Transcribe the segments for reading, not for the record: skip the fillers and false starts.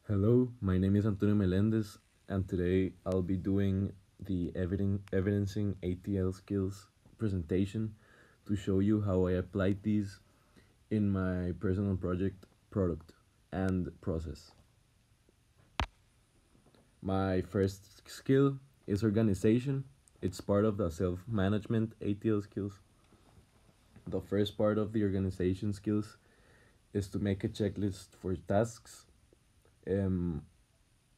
Hello, my name is Antonio Meléndez, and today I'll be doing the evidencing ATL skills presentation to show you how I applied these in my personal project product and process. My first skill is organization. It's part of the self-management ATL skills. The first part of the organization skills is to make a checklist for tasks. Um,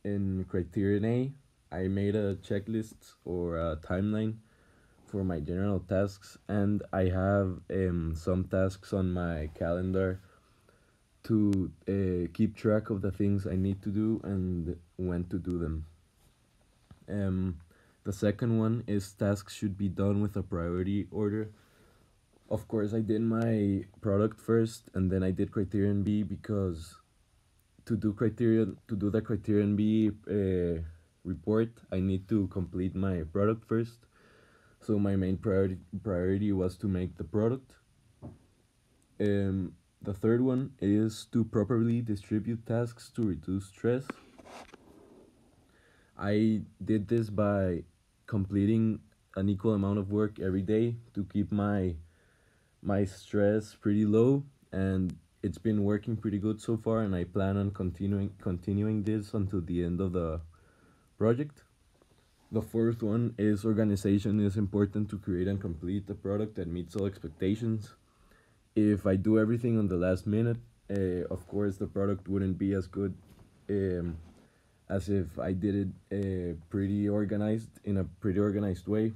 in criterion A, I made a checklist or a timeline for my general tasks, and I have some tasks on my calendar to keep track of the things I need to do and when to do them. Um, the second one is tasks should be done with a priority order. Of course, I did my product first, and then I did criterion B because to do the criterion B report, I need to complete my product first. So my main priority was to make the product. The third one is to properly distribute tasks to reduce stress. I did this by completing an equal amount of work every day to keep my stress pretty low, and it's been working pretty good so far, and I plan on continuing this until the end of the project. The fourth one is organization is important to create and complete a product that meets all expectations. If I do everything on the last minute, of course the product wouldn't be as good um, as if I did it in a pretty organized way.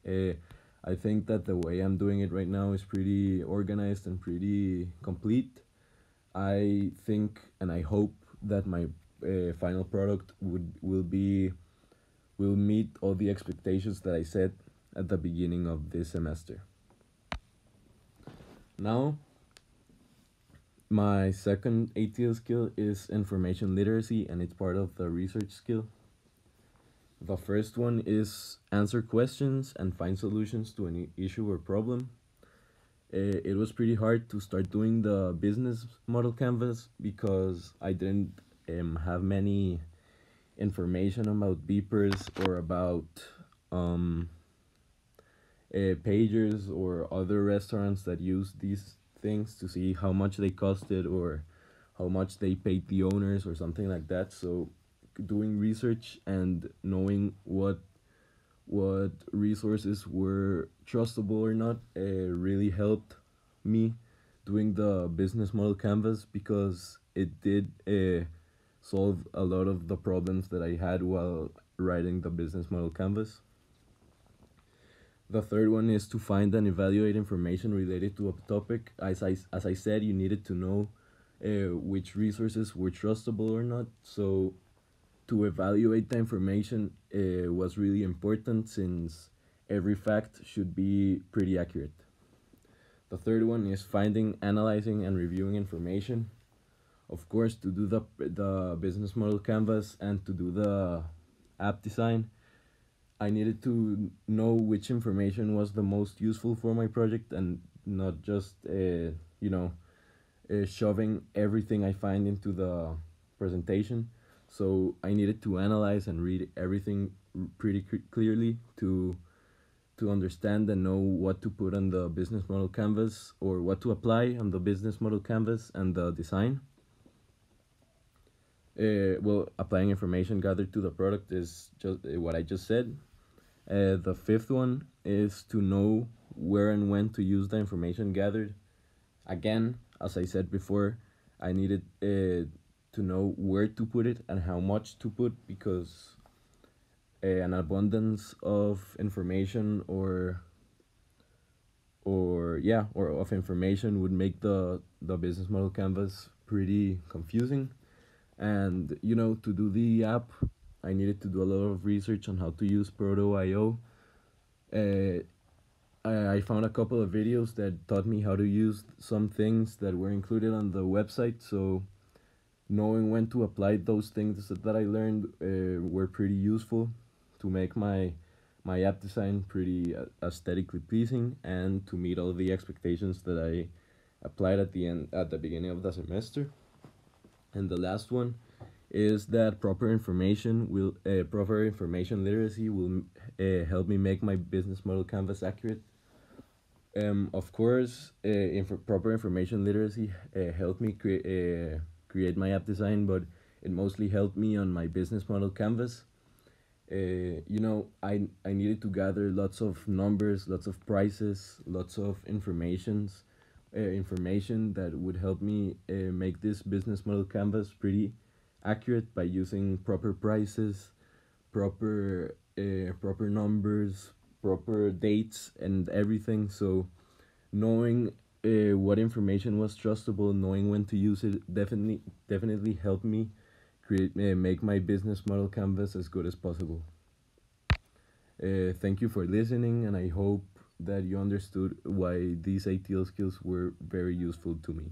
Uh, I think that the way I'm doing it right now is pretty organized and pretty complete. I think and I hope that my final product will meet all the expectations that I set at the beginning of this semester. Now, my second ATL skill is information literacy, and it's part of the research skill. The first one is answer questions and find solutions to any issue or problem. It was pretty hard to start doing the business model canvas because I didn't have many information about beepers or about um, pagers or other restaurants that use these things to see how much they costed or how much they paid the owners or something like that. So doing research and knowing what resources were trustable or not really helped me doing the business model canvas because it did solve a lot of the problems that I had while writing the business model canvas. The third one is to find and evaluate information related to a topic. As I said, you needed to know which resources were trustable or not. So to evaluate the information was really important since every fact should be pretty accurate. The third one is finding, analyzing, and reviewing information. Of course, to do the business model canvas and to do the app design, I needed to know which information was the most useful for my project and not just shoving everything I find into the presentation. So I needed to analyze and read everything pretty clearly to understand and know what to put on the business model canvas or what to apply on the business model canvas and the design. Applying information gathered to the product is just what I just said. The fifth one is to know where and when to use the information gathered. Again, as I said before, I needed to know where to put it and how much to put because an abundance of information or of information would make the business model canvas pretty confusing. And to do the app, I needed to do a lot of research on how to use Proto.io. I found a couple of videos that taught me how to use some things that were included on the website, so knowing when to apply those things that I learned were pretty useful to make my app design pretty aesthetically pleasing and to meet all the expectations that I applied at the beginning of the semester. And the last one is that proper information literacy will help me make my business model canvas accurate. Of course, proper information literacy helped me create my app design, but it mostly helped me on my business model canvas. I needed to gather lots of numbers, lots of prices, lots of information that would help me make this business model canvas pretty accurate by using proper prices, proper numbers, proper dates, and everything. So knowing what information was trustable, knowing when to use it, definitely helped me make my business model canvas as good as possible. Thank you for listening, and I hope that you understood why these ATL skills were very useful to me.